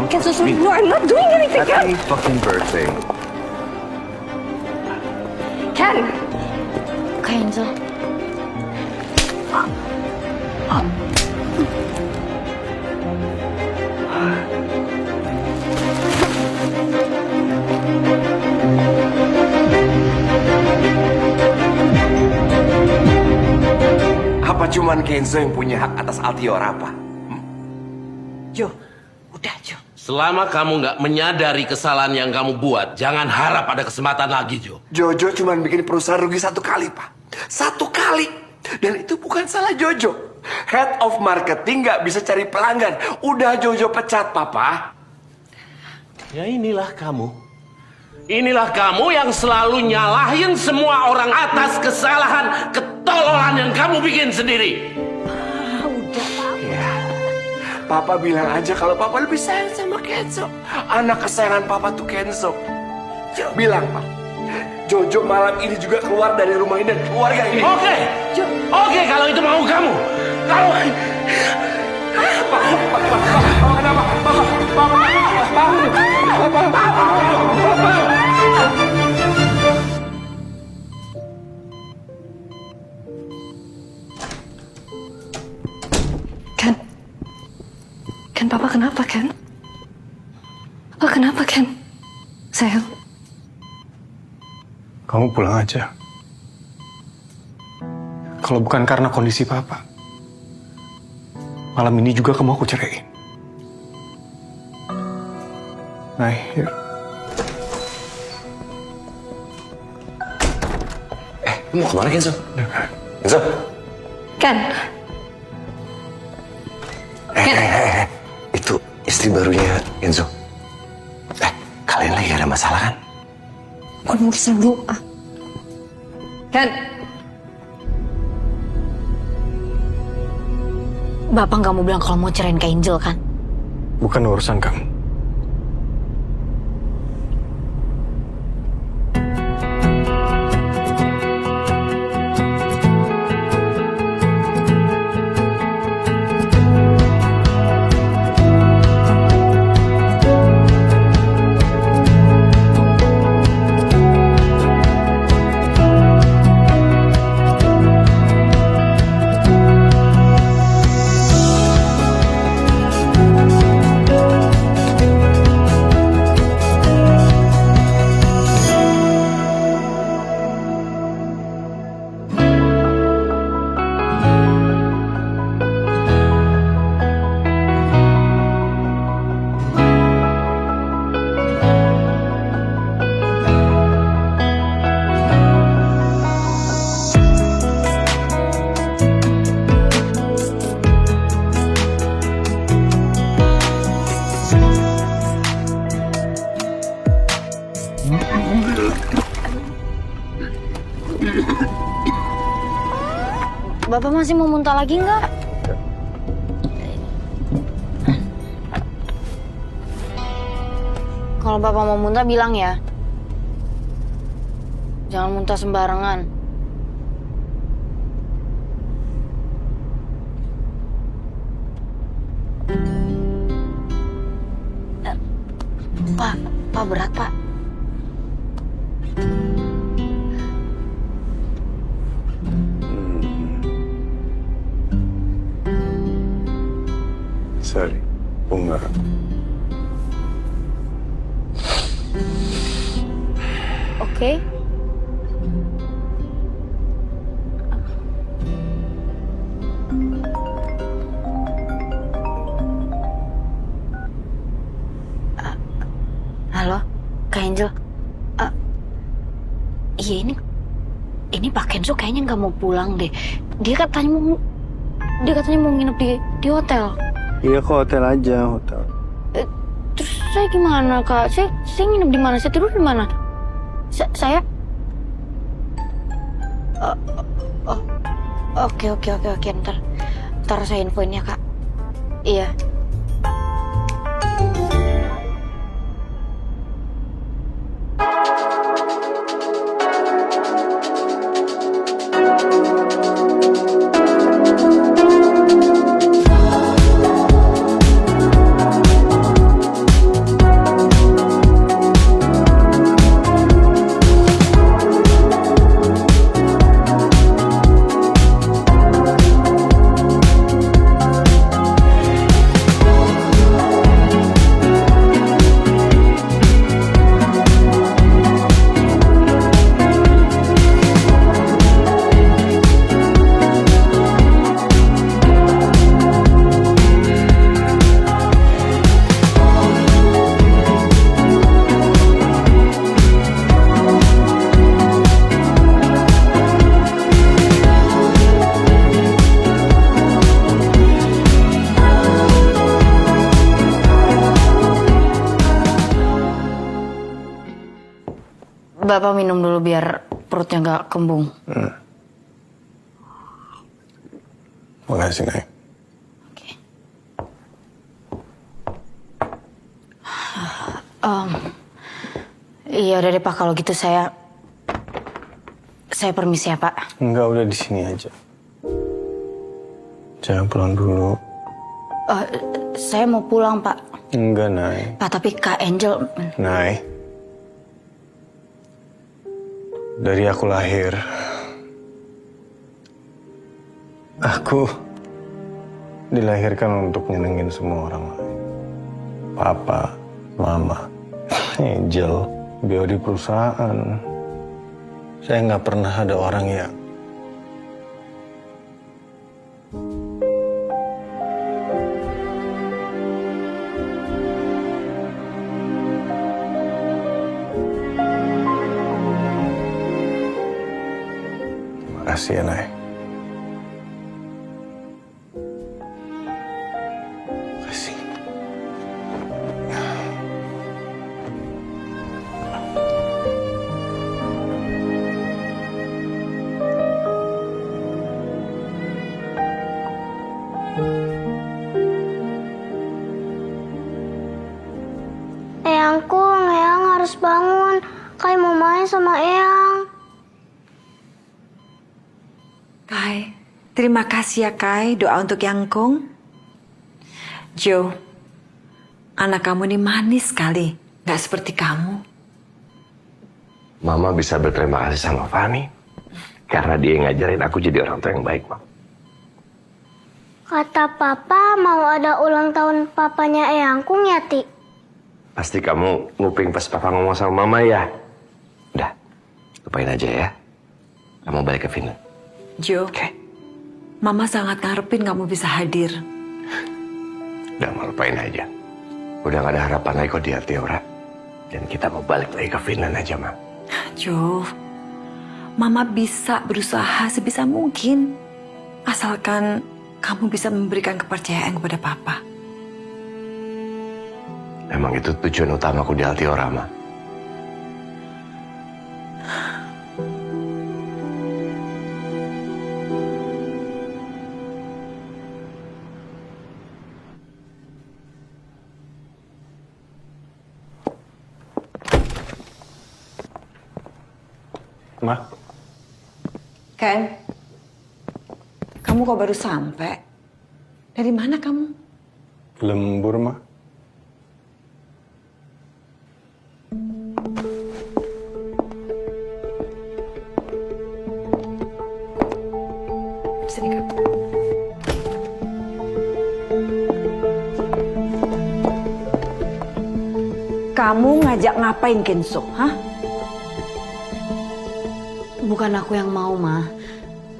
Kenzo, sorry. No, I'm not doing anything, Ken. Happy fucking birthday. Ken. Kenzo. Apa cuman Kenzo yang punya hak atas Altiora, Pak? Jo, udah Jo. Selama kamu nggak menyadari kesalahan yang kamu buat, jangan harap ada kesempatan lagi, Jo. Jojo cuman bikin perusahaan rugi 1 kali, Pak. 1 kali. Dan itu bukan salah Jojo. Head of marketing nggak bisa cari pelanggan. Udah Jojo pecat, Papa. Ya inilah kamu. Inilah kamu yang selalu nyalahin semua orang atas kesalahan ketololan yang kamu bikin sendiri. Ya, Papa bilang aja kalau Papa lebih sayang sama Kenzo. Anak kesayangan Papa tuh Kenzo. Bilang, Pak. Jojo malam ini juga keluar dari rumah ini dan keluarga ini. Oke, kalau itu mau kamu. Kalau Ken, Papa kenapa, Ken? Papa kenapa, Ken? Sayang. Kamu pulang aja. Kalau bukan karena kondisi Papa, malam ini juga kamu aku ceraiin. Nah, yuk. Lu mau kemana, Kenzo? Kenzo? Ken. Itu istri barunya Kenzo. Kalian lagi gak ada masalah kan? Bukan urusan lu, ah. Ken. Bapak nggak mau bilang kalau mau cerain Kak Angel kan? Bukan urusan kamu. Bapak masih mau muntah lagi nggak? Kalau Bapak mau muntah bilang ya. Jangan muntah sembarangan. Pak berat, Pak. Sorry, bunga. Oke. Halo, Kak Angel. Iya ini Pak Kenzo kayaknya nggak mau pulang deh. Dia katanya mau nginep di hotel. Iya, ke hotel aja, hotel. Terus saya gimana, Kak? Saya nginep di mana? Saya tidur di mana? Saya Oke. Ntar saya infoin ya, Kak. Iya. Bapak minum dulu biar perutnya nggak kembung. Makasih, Nay. Oke. Iya udah deh Pak, kalau gitu saya permisi ya Pak. Enggak, udah di sini aja. Jangan pulang dulu. Saya mau pulang Pak. Enggak, Nay. Pak tapi Kak Angel. Nay. Dari aku lahir, aku dilahirkan untuk nyenengin semua orang lain. Papa, Mama, Angel, beliau di perusahaan. Saya nggak pernah ada orang yang makasih ya, Nay. Makasih. Eyang harus bangun. Kai mau main sama Eyang. Kai, terima kasih ya Kai doa untuk Yangkung. Jo, anak kamu ini manis sekali, nggak seperti kamu. Mama bisa berterima kasih sama Fani karena dia ngajarin aku jadi orang tua yang baik, Mam. Kata Papa mau ada ulang tahun papanya Eyangkung ya, Ti? Pasti kamu nguping pas Papa ngomong sama Mama ya. Udah, lupain aja ya. Kamu balik ke Finland. Jo, Mama sangat ngarepin kamu bisa hadir. Udah, mau lupain aja. Udah gak ada harapan lagi kok di hati orang. Dan kita mau balik lagi ke Finland aja, Ma. Jo, Mama bisa berusaha sebisa mungkin. Asalkan kamu bisa memberikan kepercayaan kepada Papa. Emang itu tujuan utamaku di hati orang, Ma. Ma, Ken, kamu kok baru sampai? Dari mana kamu? lembur, Ma. Sini, Kak. Kamu ngajak ngapain Kenzo, hah? Bukan aku yang mau Ma.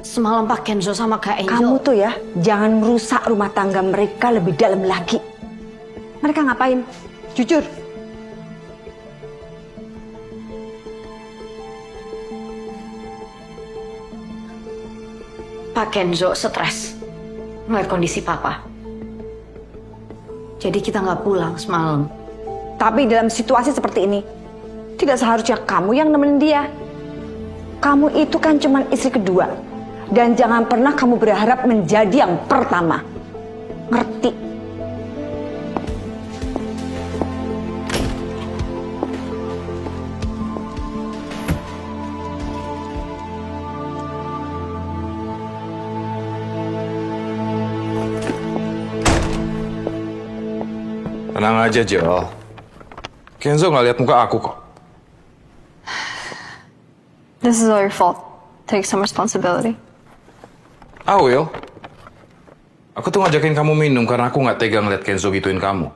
Semalam Pak Kenzo sama Kak Angel. Kamu tuh ya, jangan merusak rumah tangga mereka lebih dalam lagi. Mereka ngapain? Jujur. Pak Kenzo stres melihat kondisi Papa. Jadi kita nggak pulang semalam. Tapi dalam situasi seperti ini, tidak seharusnya kamu yang nemenin dia. Kamu itu kan cuman istri kedua. Dan jangan pernah kamu berharap menjadi yang pertama. Ngerti? Tenang aja, Jo. Kenzo nggak lihat muka aku kok. This is all your fault. Take some responsibility. I will. Aku tuh ngajakin kamu minum karena aku nggak tega ngeliat Kenzo gituin kamu.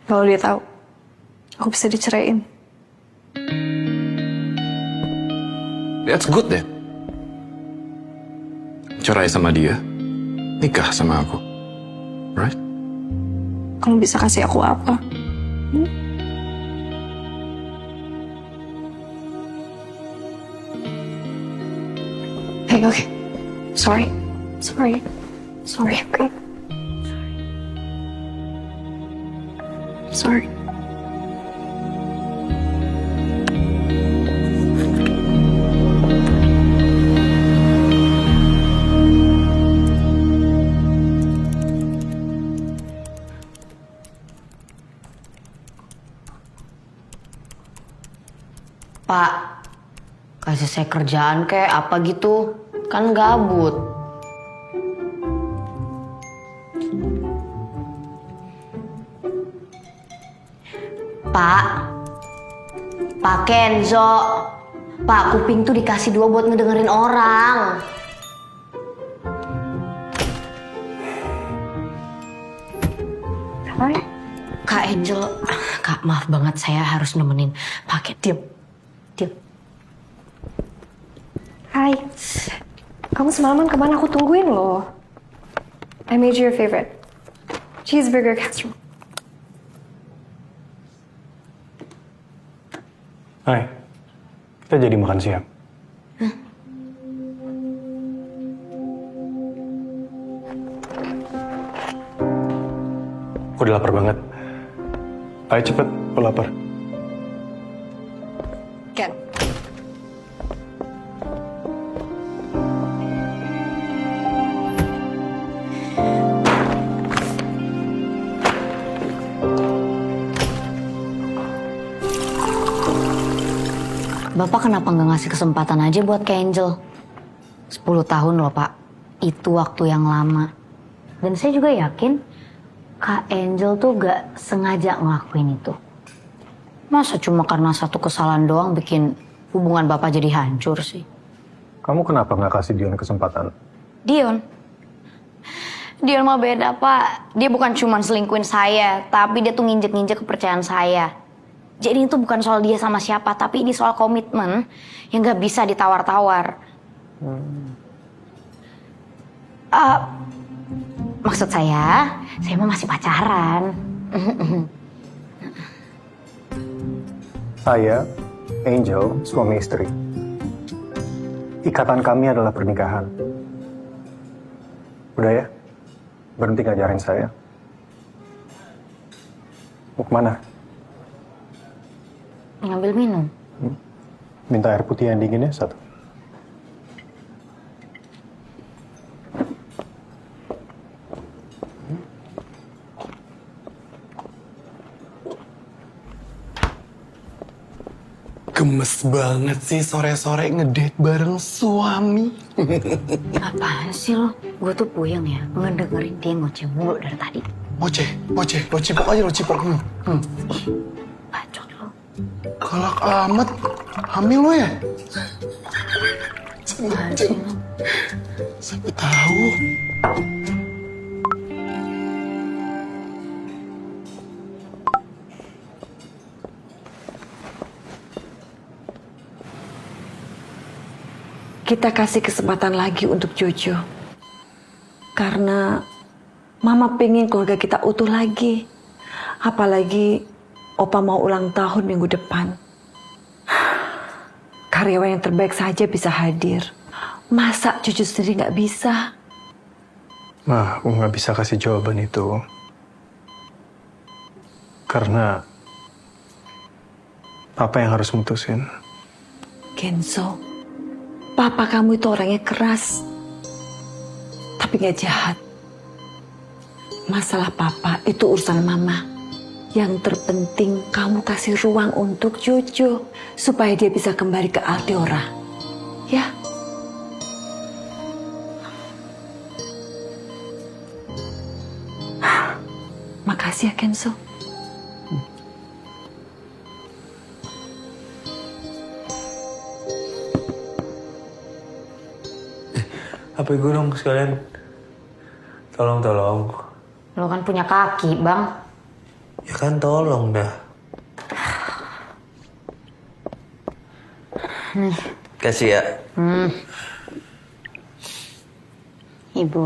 Kalau dia tahu, aku bisa diceraiin. That's good deh. Cerai sama dia, nikah sama aku. Right? Kamu bisa kasih aku apa? Hey, okay. Sorry. Okay. Sorry. Pak, kasih saya kerjaan kayak apa gitu. Kan gabut. Pak Kenzo. Pak, kuping tuh dikasih 2 buat ngedengerin orang. Hai. Kak Angel, Kak maaf banget saya harus nemenin Pak Ken. Diam. Hai. Kamu semalaman kemana? Aku tungguin loh. I made you your favorite. Cheeseburger casserole. Hai, kita jadi makan siang. Aku udah lapar banget. Ayo cepet, aku lapar. Ken. Bapak kenapa nggak ngasih kesempatan aja buat Kak Angel? 10 tahun loh Pak, itu waktu yang lama. Dan saya juga yakin Kak Angel tuh gak sengaja ngelakuin itu. Masa cuma karena satu kesalahan doang bikin hubungan Bapak jadi hancur sih? Kamu kenapa nggak kasih Dion kesempatan? Dion mah beda Pak. Dia bukan cuma selingkuhin saya, tapi dia tuh nginjek-nginjek kepercayaan saya. Jadi itu bukan soal dia sama siapa, tapi ini soal komitmen yang gak bisa ditawar-tawar. Maksud saya mah masih pacaran. Saya, Angel, suami istri. Ikatan kami adalah pernikahan. Udah ya, berhenti ngajarin saya. Mau kemana? Ngambil minum. Minta air putih yang dingin ya, 1. Gemes banget sih sore-sore ngedate bareng suami. Apaan sih lo? Gue tuh puyeng ya ngedengerin dia ngoceh mulu dari tadi. Lo cipok aja lo cipok. Bacot lo. Galak amat. Hamil lo ya? Apaan sih lo? Sampai tahu. Kita kasih kesempatan lagi untuk Jojo. Karena Mama pengen keluarga kita utuh lagi. Apalagi Opa mau ulang tahun minggu depan. Karyawan yang terbaik saja bisa hadir. Masa Jojo sendiri nggak bisa? Ma, aku nggak bisa kasih jawaban itu. Karena Papa yang harus mutusin. Kenzo, Papa kamu itu orangnya keras. Tapi nggak jahat. Masalah Papa itu urusan Mama. Yang terpenting kamu kasih ruang untuk Jojo. Supaya dia bisa kembali ke Alteora. Ya? Makasih ya Kenzo. HP gue dong sekalian. Tolong. Lo kan punya kaki, Bang. Ya kan tolong dah. Nih. Kasih ya. Ibu.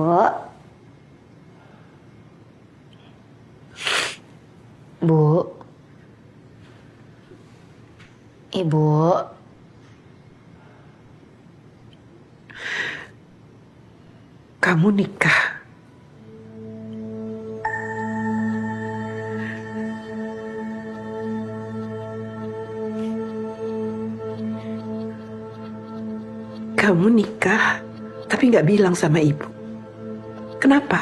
Bu. Ibu. Kamu nikah. Kamu nikah, tapi nggak bilang sama ibu. Kenapa?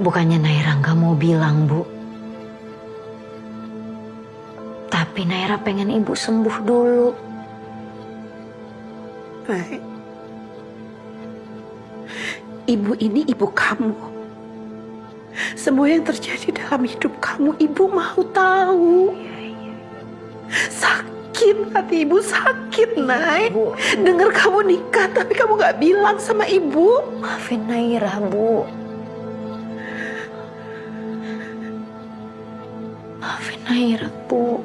Bukannya Naira nggak mau bilang, Bu. Tapi Naira pengen ibu sembuh dulu. Baik. Ibu ini ibu kamu. Semua yang terjadi dalam hidup kamu, ibu mau tahu. Sakit hati ibu, sakit, Nay. Dengar kamu nikah tapi kamu gak bilang sama ibu. Maafin Naira, Bu. Maafin Naira, Bu.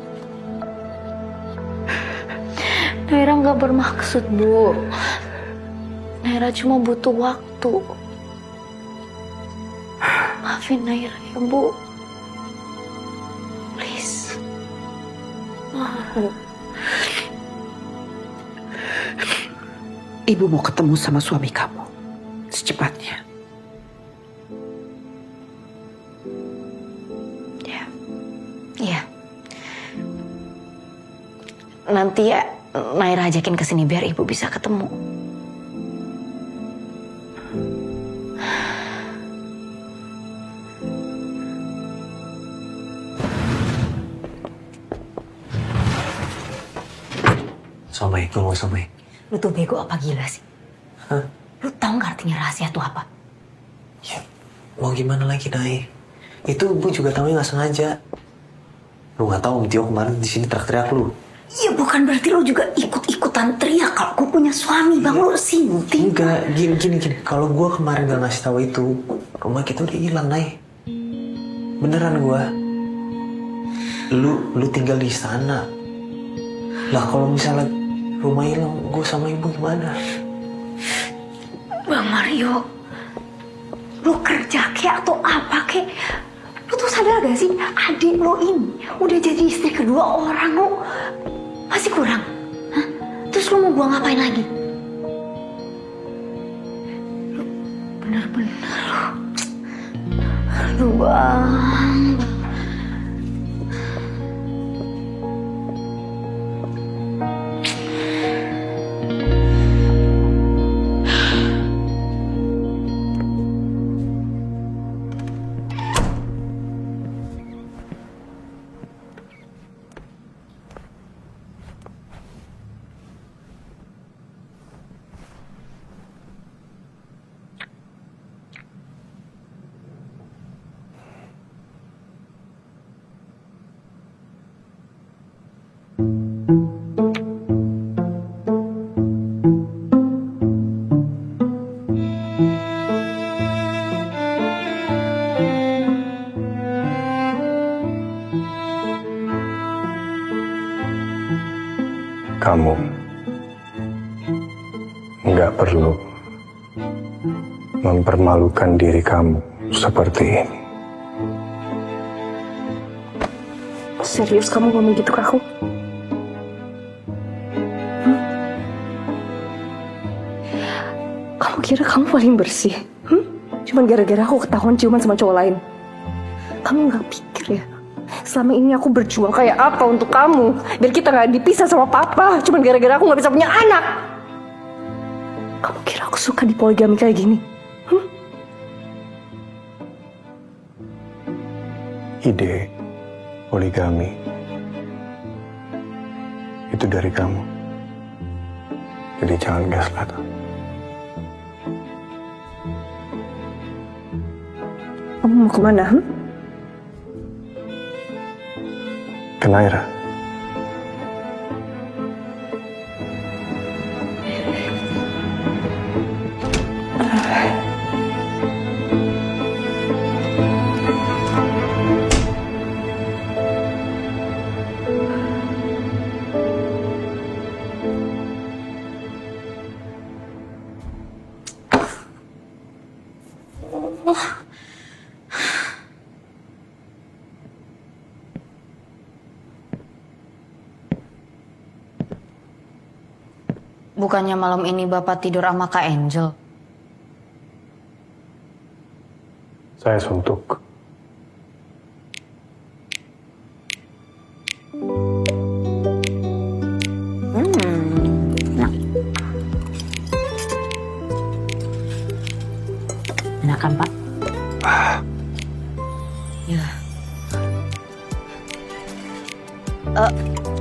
Naira nggak bermaksud, Bu. Naira cuma butuh waktu. Maafin Naira ya, Bu. Please. Ibu mau ketemu sama suami kamu secepatnya. Iya. Nanti ya Naira ajakin ke sini biar ibu bisa ketemu. Assalamualaikum. Lu tuh bego apa gila sih? Hah? Lu tahu nggak artinya rahasia tuh apa? Ya, mau gimana lagi, Nay? Itu Bu juga tahu nggak sengaja. Lu nggak tahu Om Tio kemarin di sini teriak-teriak lu. Iya, bukan berarti lu juga ikut-ikutan teriak kalau gue punya suami, Bang. Lu sinting. Enggak, gini. Kalau gua kemarin gak ngasih tahu itu, rumah kita udah hilang, Nay. Beneran gua. Lu tinggal di sana. Lah kalau misalnya rumah hilang, gua sama ibu gimana? Bang Mario, lu kerja kek atau apa kek? Lu tuh sadar gak sih, adik lo ini udah jadi istri kedua orang, lu masih kurang? Hah? Terus lu mau gua ngapain lagi? Lu bener-bener lu Bang. Kamu nggak perlu mempermalukan diri kamu seperti ini. Serius kamu ngomong gitu ke aku? Kamu kira kamu paling bersih? Cuman gara-gara aku ketahuan ciuman sama cowok lain. Kamu nggak pikir ya? Selama ini aku berjuang kayak apa untuk kamu, biar kita nggak dipisah sama papa. Cuman gara-gara aku nggak bisa punya anak. Kamu kira aku suka di poligami kayak gini? Ide poligami itu dari kamu. Jadi jangan gaslight. Kamu mau kemana? Ke Naira. Bukannya malam ini Bapak tidur sama Kak Angel? Saya suntuk. Enakan, Pak? Ya.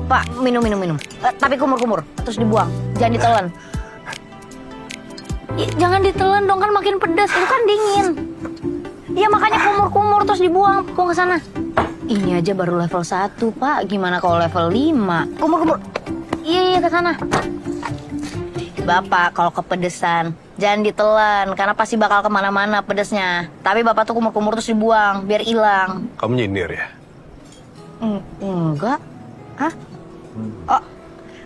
Pak, minum. Tapi kumur-kumur, terus dibuang. Jangan ditelan. Jangan ditelan dong, kan makin pedas. Itu kan dingin. Iya, makanya kumur-kumur terus dibuang. Buang ke sana. Ini aja baru level 1, Pak. Gimana kalau level 5? Kumur-kumur. Iya, ke sana. Bapak, kalau kepedesan, jangan ditelan. Karena pasti bakal kemana-mana pedesnya. Tapi Bapak tuh kumur-kumur terus dibuang, biar hilang. Kamu nyindir ya? Enggak. Hah?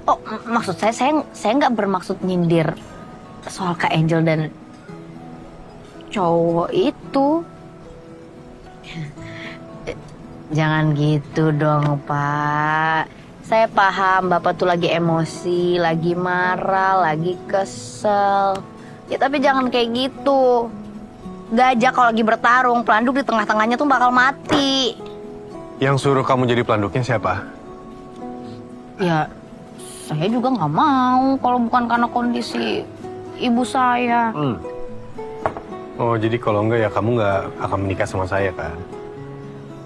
Oh, maksud saya nggak bermaksud nyindir soal Kak Angel dan cowok itu. Jangan gitu dong, Pak. Saya paham Bapak tuh lagi emosi, lagi marah, lagi kesel. Ya tapi jangan kayak gitu. Gajah kalau lagi bertarung, pelanduk di tengah-tengahnya tuh bakal mati. Yang suruh kamu jadi pelanduknya siapa? Ya, saya juga nggak mau kalau bukan karena kondisi ibu saya. Oh, jadi kalau enggak ya kamu nggak akan menikah sama saya kan?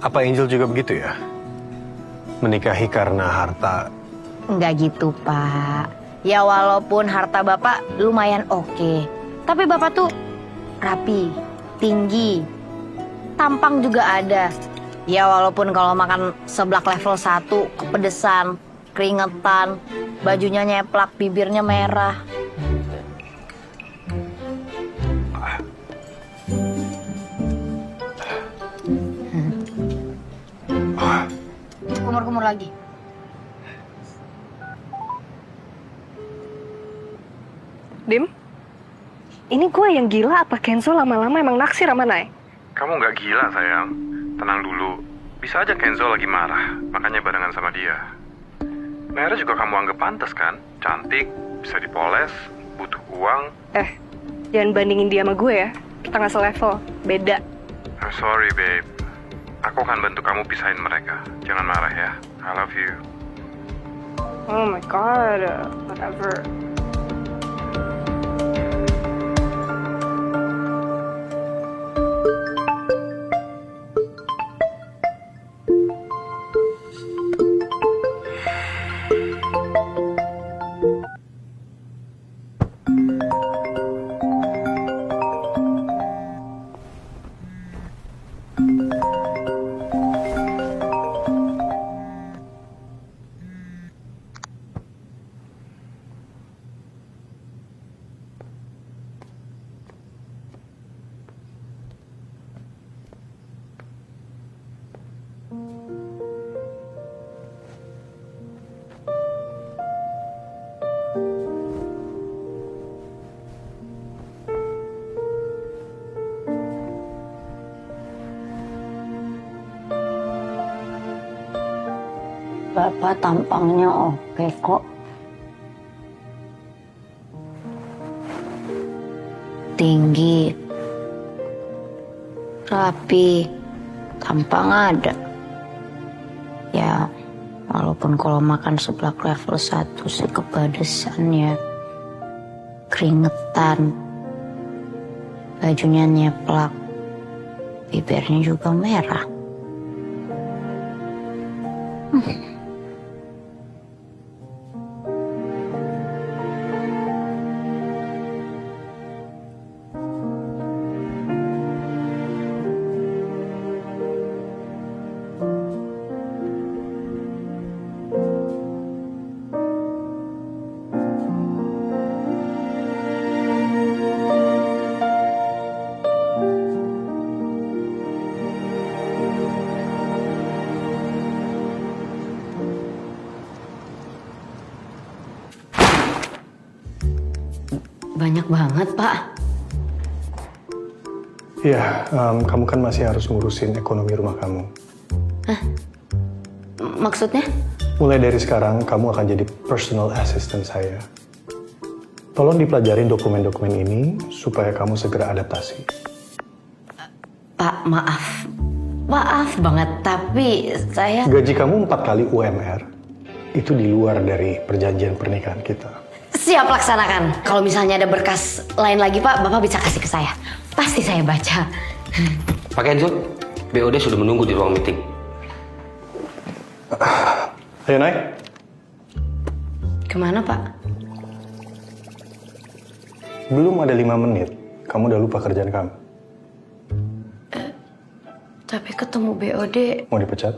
Apa Angel juga begitu ya? Menikahi karena harta? Nggak gitu, Pak. Ya walaupun harta Bapak lumayan oke. Tapi Bapak tuh rapi, tinggi, tampang juga ada. Ya walaupun kalau makan seblak level 1, kepedesan, keringetan, bajunya nyeplak, bibirnya merah. Kumur-kumur lagi. Dim, ini gue yang gila apa Kenzo lama-lama emang naksir sama Nay? Kamu nggak gila, sayang. Tenang dulu. Bisa aja Kenzo lagi marah, makanya barengan sama dia. Mera juga kamu anggap pantas kan? Cantik, bisa dipoles, butuh uang. Jangan bandingin dia sama gue ya. Kita nggak selevel, beda. I'm sorry, babe. Aku akan bantu kamu pisahin mereka. Jangan marah ya. I love you. Oh my god, whatever. Bapak tampangnya oke kok. Tinggi, rapi, tampang ada. Ya, walaupun kalau makan seblak level 1 sih kepedesan ya. Keringetan, bajunya nyeplak, bibirnya juga merah. Banyak banget, Pak. Iya, kamu kan masih harus ngurusin ekonomi rumah kamu. Hah? Maksudnya? Mulai dari sekarang, kamu akan jadi personal assistant saya. Tolong dipelajarin dokumen-dokumen ini supaya kamu segera adaptasi. Pak, maaf. Maaf banget, tapi saya... Gaji kamu 4 kali UMR. Itu di luar dari perjanjian pernikahan kita. Siap laksanakan. Kalau misalnya ada berkas lain lagi Pak, Bapak bisa kasih ke saya. Pasti saya baca. Pak Kenzo, BOD sudah menunggu di ruang meeting. Ayo naik. Kemana Pak? Belum ada 5 menit, kamu udah lupa kerjaan kamu. Tapi ketemu BOD. Mau dipecat?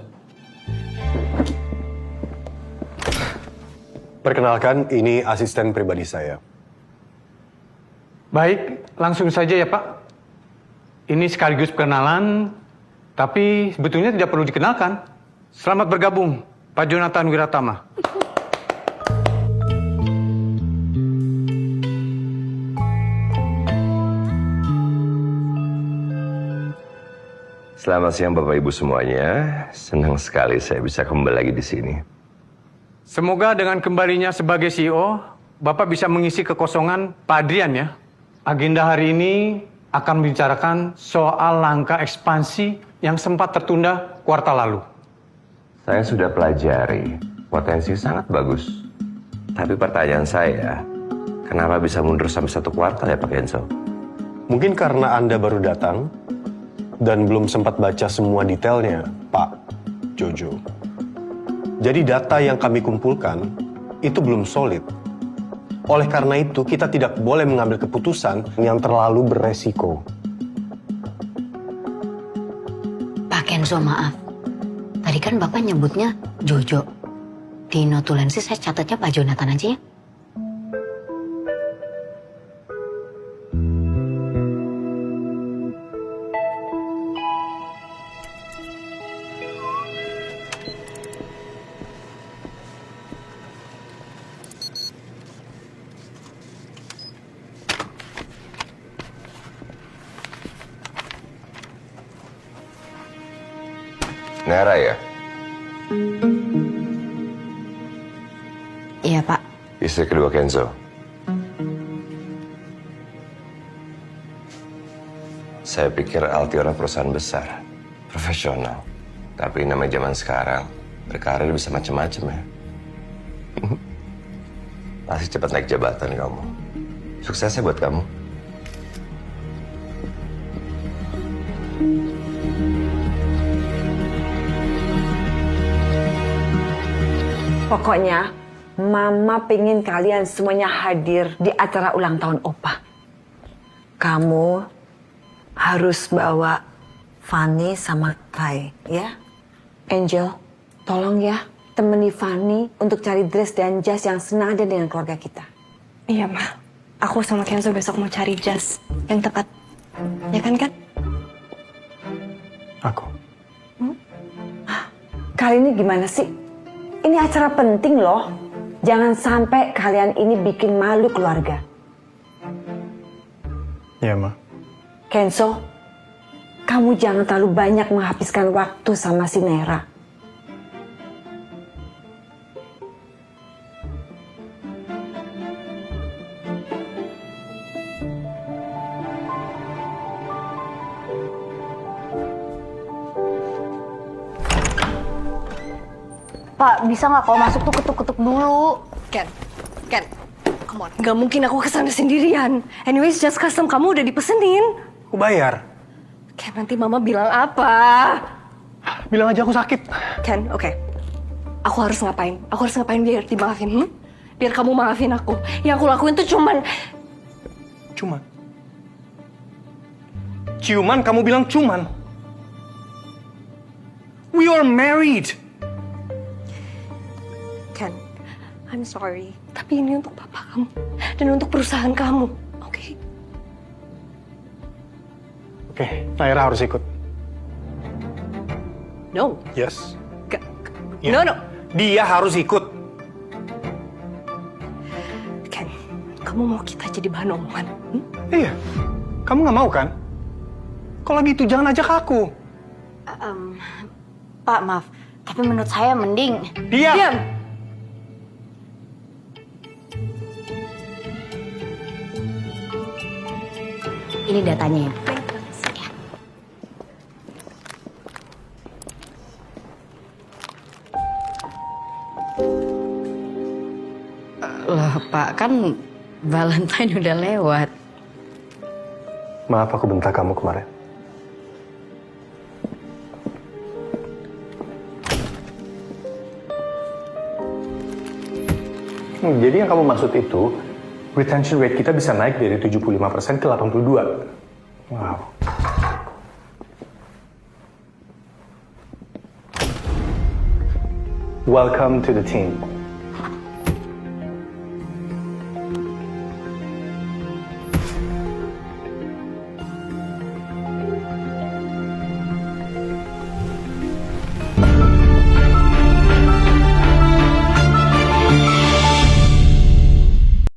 Perkenalkan, ini asisten pribadi saya. Baik, langsung saja ya Pak. Ini sekaligus perkenalan, tapi sebetulnya tidak perlu dikenalkan. Selamat bergabung, Pak Jonathan Wiratama. Selamat siang Bapak Ibu semuanya. Senang sekali saya bisa kembali lagi di sini. Semoga dengan kembalinya sebagai CEO, Bapak bisa mengisi kekosongan Pak Adrian ya. Agenda hari ini akan membicarakan soal langkah ekspansi yang sempat tertunda kuartal lalu. Saya sudah pelajari, potensi sangat bagus. Tapi pertanyaan saya, kenapa bisa mundur sampai 1 kuartal ya Pak Kenzo? Mungkin karena Anda baru datang dan belum sempat baca semua detailnya, Pak Jojo. Jadi data yang kami kumpulkan itu belum solid. Oleh karena itu, kita tidak boleh mengambil keputusan yang terlalu beresiko. Pak Kenzo maaf. Tadi kan Bapak nyebutnya Jojo. Di notulensi saya catatnya Pak Jonathan aja ya. Nera ya? Iya Pak. Istri kedua Kenzo. Saya pikir Altiora perusahaan besar, profesional. Tapi namanya zaman sekarang, berkarir bisa macam-macam ya. Pasti cepat naik jabatan kamu. Suksesnya buat kamu. Pokoknya, Mama pengen kalian semuanya hadir di acara ulang tahun Opa. Kamu harus bawa Fanny sama Kai, ya? Angel, tolong ya, temani Fanny untuk cari dress dan jas yang senada dengan keluarga kita. Iya, Ma. Aku sama Kenzo besok mau cari jas yang tepat. Ya kan? Aku. Kali ini gimana sih? Ini acara penting loh. Jangan sampai kalian ini bikin malu keluarga. Iya, Ma. Kenzo, kamu jangan terlalu banyak menghabiskan waktu sama si Nera. Pak, bisa nggak kalau masuk tuh ketuk-ketuk dulu? Ken, come on. Gak mungkin aku kesana sendirian. Anyways, jas custom kamu udah dipesenin. Aku bayar. Ken, nanti Mama bilang apa? Bilang aja aku sakit. Ken, oke. Aku harus ngapain? Aku harus ngapain biar dimaafin? Biar kamu maafin aku. Yang aku lakuin tuh cuman... Ciuman, kamu bilang cuman. We are married. Ken, I'm sorry. Tapi ini untuk papa kamu. Dan untuk perusahaan kamu. Oke? Oke, Naira harus ikut. No. Yes. No, no. Dia harus ikut. Ken, kamu mau kita jadi bahan omongan? Iya. Kamu nggak mau kan? Kalau gitu jangan ajak aku. Pak, maaf. Tapi menurut saya mending... Diam! Ini datanya ya. Lah, Pak Pak. Kan Valentine udah lewat. Maaf aku bentak kamu kemarin. Jadi yang kamu maksud itu, retention rate kita bisa naik dari 75% ke 82%. Wow. Welcome to the team.